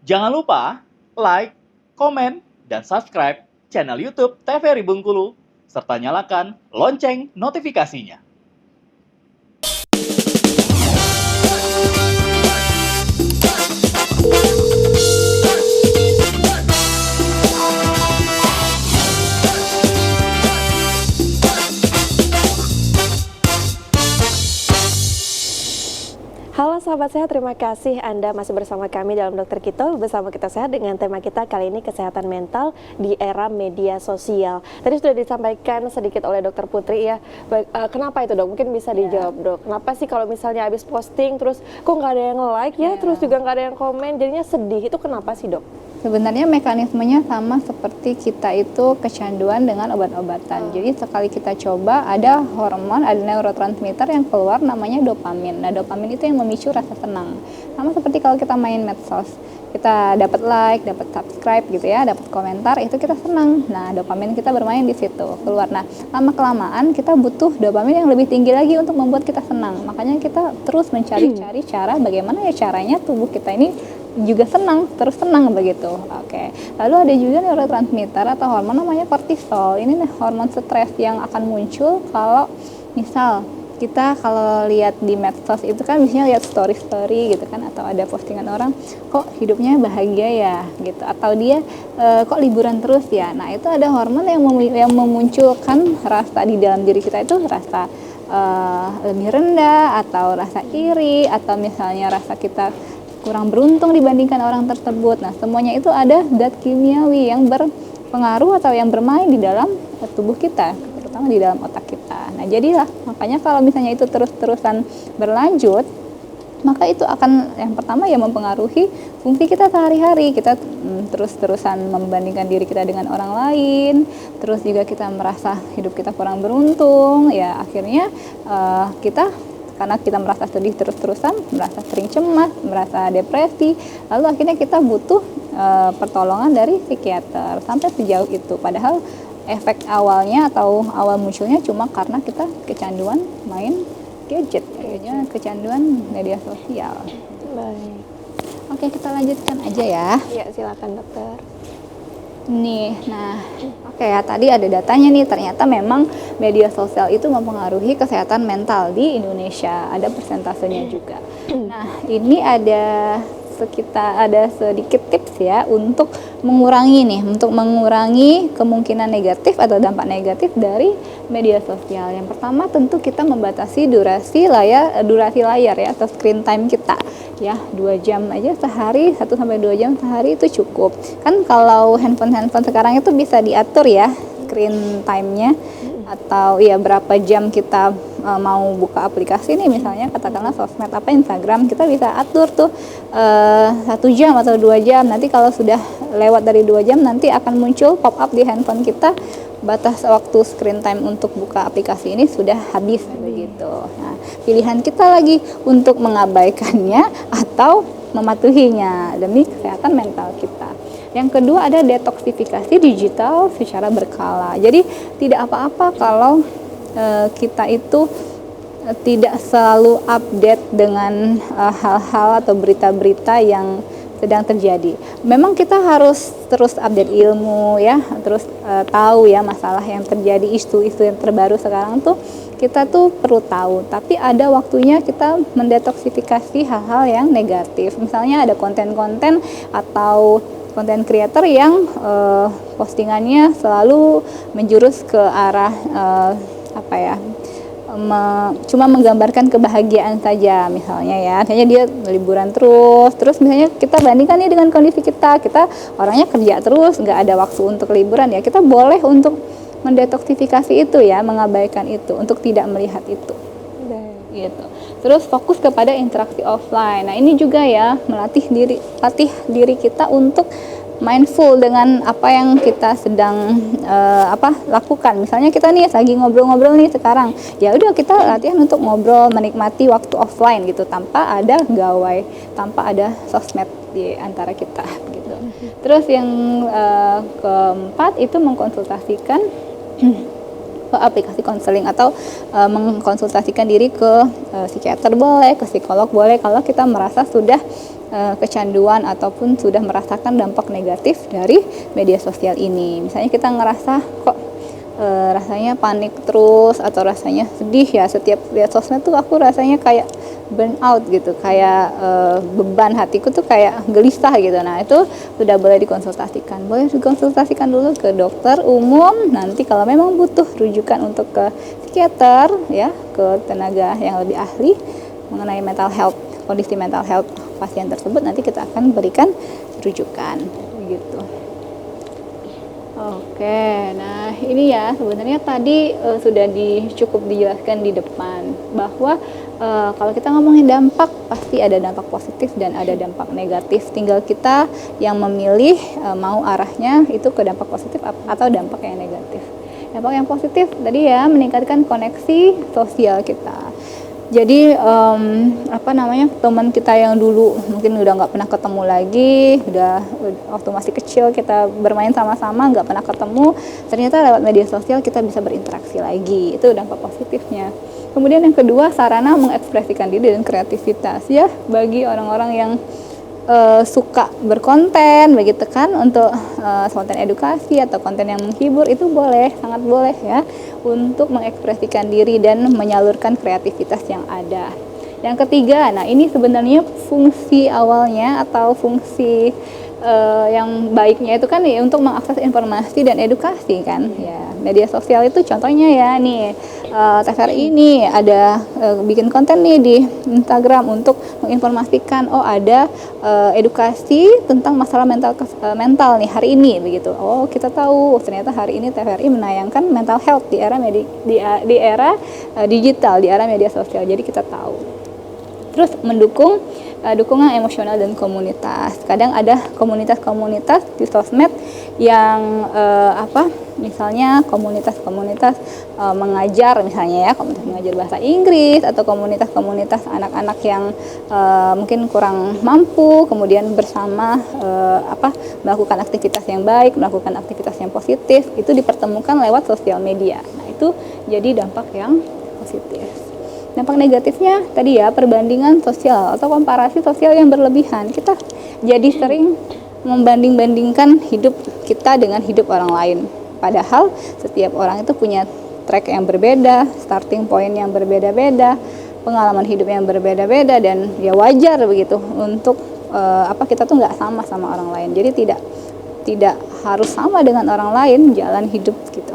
Jangan lupa like, komen, dan subscribe channel YouTube TVRI Bengkulu, serta nyalakan lonceng notifikasinya. Halo sahabat sehat, terima kasih Anda masih bersama kami dalam Dokter Kito. Bersama kita sehat dengan tema kita kali ini kesehatan mental di era media sosial. Tadi sudah disampaikan sedikit oleh Dokter Putri ya. Kenapa itu dok? Mungkin bisa dijawab dok. Kenapa sih kalau misalnya habis posting terus kok nggak ada yang like ya, terus juga nggak ada yang komen, jadinya sedih. Itu kenapa sih dok? Sebenarnya mekanismenya sama seperti kita itu kecanduan dengan obat-obatan. Jadi sekali kita coba ada hormon, ada neurotransmitter yang keluar namanya dopamin. Nah dopamin itu yang memicu rasa senang. Sama seperti kalau kita main medsos, kita dapat like, dapat subscribe gitu ya, dapat komentar, itu kita senang. Nah dopamin kita bermain di situ keluar. Nah lama kelamaan kita butuh dopamin yang lebih tinggi lagi untuk membuat kita senang. Makanya kita terus mencari-cari cara bagaimana ya caranya tubuh kita ini juga terus senang begitu. Oke. Lalu ada juga neurotransmitter atau hormon namanya kortisol. Ini hormon stres yang akan muncul kalau misal kita kalau lihat di medsos itu kan biasanya lihat story gitu kan, atau ada postingan orang kok hidupnya bahagia ya gitu, atau dia kok liburan terus ya. Nah itu ada hormon yang memunculkan rasa di dalam diri kita itu rasa lebih rendah, atau rasa iri, atau misalnya rasa kita kurang beruntung dibandingkan orang tersebut. Nah, semuanya itu ada zat kimiawi yang berpengaruh atau yang bermain di dalam tubuh kita, terutama di dalam otak kita. Nah, jadilah makanya kalau misalnya itu terus-terusan berlanjut, maka itu akan yang pertama ya mempengaruhi fungsi kita sehari-hari. Kita terus-terusan membandingkan diri kita dengan orang lain, terus juga kita merasa hidup kita kurang beruntung, ya akhirnya kita karena kita merasa sedih terus-terusan, merasa sering cemas, merasa depresi, lalu akhirnya kita butuh pertolongan dari psikiater sampai sejauh itu. Padahal efek awalnya atau awal munculnya cuma karena kita kecanduan main gadget, kayaknya kecanduan media sosial. Baik. Oke, kita lanjutkan aja ya. Ya silakan dokter. Nih, nah oke ya, tadi ada datanya nih, ternyata memang media sosial itu mempengaruhi kesehatan mental di Indonesia, ada persentasenya juga. Nah, ini ada sedikit tips ya untuk mengurangi kemungkinan negatif atau dampak negatif dari media sosial. Yang pertama tentu kita membatasi durasi layar ya, atau screen time kita. Ya, 2 jam aja sehari, 1-2 jam sehari itu cukup. Kan kalau handphone sekarang itu bisa diatur ya screen time-nya, atau ya berapa jam kita mau buka aplikasi nih, misalnya katakanlah sosmed apa Instagram, kita bisa atur tuh 1 jam atau 2 jam. Nanti kalau sudah lewat dari 2 jam nanti akan muncul pop up di handphone kita, batas waktu screen time untuk buka aplikasi ini sudah habis begitu. Nah, pilihan kita lagi untuk mengabaikannya atau mematuhinya demi kesehatan mental kita. Yang kedua ada detoksifikasi digital secara berkala. Jadi tidak apa-apa kalau kita itu tidak selalu update dengan hal-hal atau berita-berita yang sedang terjadi. Memang kita harus terus update ilmu ya, terus tahu ya masalah yang terjadi, isu-isu yang terbaru sekarang tuh kita tuh perlu tahu. Tapi ada waktunya kita mendetoksifikasi hal-hal yang negatif. Misalnya ada konten-konten atau konten creator yang postingannya selalu menjurus ke arah cuma menggambarkan kebahagiaan saja misalnya ya, misalnya dia liburan terus misalnya kita bandingkan nih dengan kondisi kita orangnya kerja terus, nggak ada waktu untuk liburan ya, kita boleh untuk mendetoksifikasi itu ya, mengabaikan itu untuk tidak melihat itu gitu. Terus fokus kepada interaksi offline. Nah ini juga ya, latih diri kita untuk mindful dengan apa yang kita sedang lakukan. Misalnya kita nih lagi ngobrol-ngobrol nih sekarang, ya udah kita latihan untuk ngobrol, menikmati waktu offline gitu, tanpa ada gawai, tanpa ada sosmed di antara kita gitu. Terus yang keempat itu mengkonsultasikan ke aplikasi konseling atau mengkonsultasikan diri ke psikiater boleh, ke psikolog boleh kalau kita merasa sudah kecanduan ataupun sudah merasakan dampak negatif dari media sosial ini. Misalnya kita ngerasa kok rasanya panik terus atau rasanya sedih ya, setiap lihat sosmed tuh aku rasanya kayak burn out gitu, kayak beban hatiku tuh kayak gelisah gitu. Nah itu sudah boleh dikonsultasikan, dulu ke dokter umum. Nanti kalau memang butuh rujukan untuk ke psikiater ya, ke tenaga yang lebih ahli mengenai mental health, kondisi mental health pasien tersebut, nanti kita akan berikan rujukan gitu. Oke, nah ini ya sebenarnya tadi sudah cukup dijelaskan di depan bahwa kalau kita ngomongin dampak pasti ada dampak positif dan ada dampak negatif. Tinggal kita yang memilih mau arahnya itu ke dampak positif atau dampak yang negatif. Dampak yang positif tadi ya meningkatkan koneksi sosial kita. Jadi teman kita yang dulu mungkin udah nggak pernah ketemu lagi, udah waktu masih kecil kita bermain sama-sama nggak pernah ketemu, ternyata lewat media sosial kita bisa berinteraksi lagi. Itu dampak positifnya. Kemudian yang kedua, sarana mengekspresikan diri dan kreativitas ya bagi orang-orang yang suka berkonten begitu kan, untuk konten edukasi atau konten yang menghibur, itu boleh, sangat boleh ya untuk mengekspresikan diri dan menyalurkan kreativitas yang ada. Yang ketiga, nah ini sebenarnya fungsi awalnya atau fungsi yang baiknya itu kan ya untuk mengakses informasi dan edukasi kan ya. Media sosial itu contohnya ya nih TVRI ini ada bikin konten nih di Instagram untuk menginformasikan ada edukasi tentang masalah mental nih hari ini begitu. Oh, kita tahu ternyata hari ini TVRI menayangkan mental health di era di era digital, di era media sosial. Jadi kita tahu. Terus mendukung dukungan emosional dan komunitas. Kadang ada komunitas-komunitas di sosmed yang misalnya komunitas-komunitas mengajar, misalnya ya komunitas mengajar bahasa Inggris, atau komunitas-komunitas anak-anak yang mungkin kurang mampu, kemudian bersama melakukan aktivitas yang baik, melakukan aktivitas yang positif, itu dipertemukan lewat sosial media. Nah itu jadi dampak yang positif. Dampak negatifnya tadi ya perbandingan sosial atau komparasi sosial yang berlebihan. Kita jadi sering membanding-bandingkan hidup kita dengan hidup orang lain. Padahal setiap orang itu punya track yang berbeda, starting point yang berbeda-beda, pengalaman hidup yang berbeda-beda, dan ya wajar begitu untuk kita tuh nggak sama orang lain. Jadi tidak harus sama dengan orang lain jalan hidup gitu.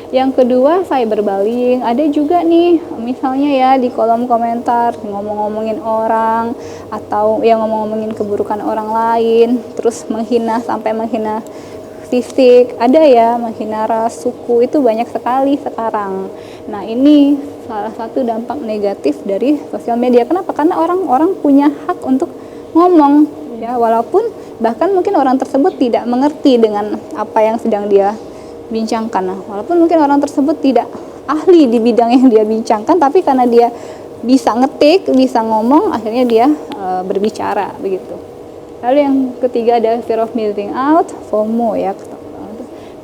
Yang kedua, cyberbullying. Ada juga nih, misalnya ya di kolom komentar ngomong-ngomongin orang atau yang ngomong-ngomongin keburukan orang lain, terus menghina sampai menghina fisik. Ada ya menghina ras, suku, itu banyak sekali sekarang. Nah, ini salah satu dampak negatif dari sosial media. Kenapa? Karena orang-orang punya hak untuk ngomong ya, walaupun bahkan mungkin orang tersebut tidak mengerti dengan apa yang sedang dia bincangkan. Nah, walaupun mungkin orang tersebut tidak ahli di bidang yang dia bincangkan, tapi karena dia bisa ngetik, bisa ngomong, akhirnya dia berbicara begitu. Lalu yang ketiga ada fear of missing out, FOMO ya.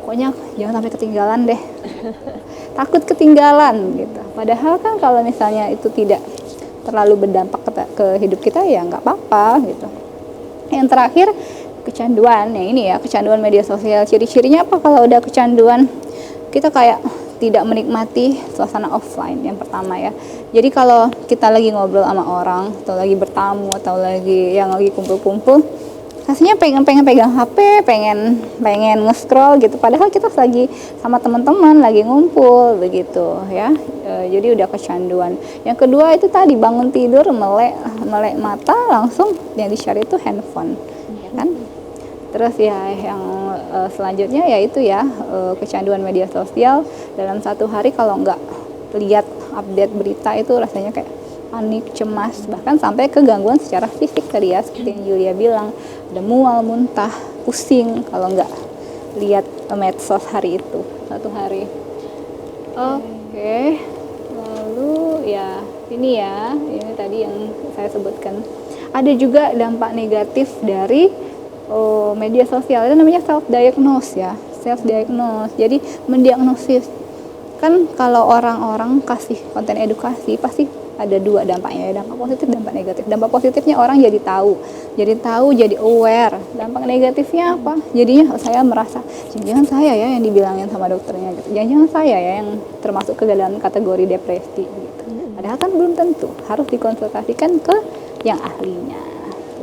Pokoknya jangan sampai ketinggalan deh. Takut ketinggalan gitu. Padahal kan kalau misalnya itu tidak terlalu berdampak ke hidup kita ya nggak apa-apa gitu. Yang terakhir, kecanduan. Ya ini ya, kecanduan media sosial. Ciri-cirinya apa kalau udah kecanduan? Kita kayak tidak menikmati suasana offline yang pertama ya. Jadi kalau kita lagi ngobrol sama orang atau lagi bertamu atau lagi kumpul-kumpul, rasanya pengen pegang HP, pengen nge-scroll gitu. Padahal kita lagi sama teman-teman, lagi ngumpul begitu ya. Jadi udah kecanduan. Yang kedua itu tadi bangun tidur melek mata, langsung yang di-share itu handphone, ya kan? Terus ya yang selanjutnya yaitu ya kecanduan media sosial. Dalam satu hari kalau nggak lihat update berita itu rasanya kayak panik, cemas, bahkan sampai ke gangguan secara fisik tadi ya, seperti yang Julia bilang, ada mual, muntah, pusing kalau nggak lihat medsos hari itu satu hari. Oke. Lalu ya ini tadi yang saya sebutkan. Ada juga dampak negatif dari media sosial, itu namanya self diagnose ya, self diagnose. Jadi mendiagnosis kan, kalau orang-orang kasih konten edukasi pasti ada dua dampaknya ya, dampak positif, dampak negatif. Dampak positifnya orang jadi tahu, jadi aware. Dampak negatifnya apa? Jadinya saya merasa, jangan saya ya yang dibilangin sama dokternya gitu. Jangan saya ya yang termasuk ke dalam kategori depresi gitu. Padahal kan belum tentu, harus dikonsultasikan ke yang ahlinya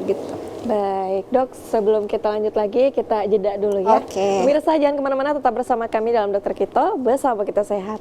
gitu. Baik, Dok, sebelum kita lanjut lagi, kita jeda dulu ya. Oke. Pemirsa, jangan kemana-mana, tetap bersama kami dalam Dokter Kito, bersama kita sehat.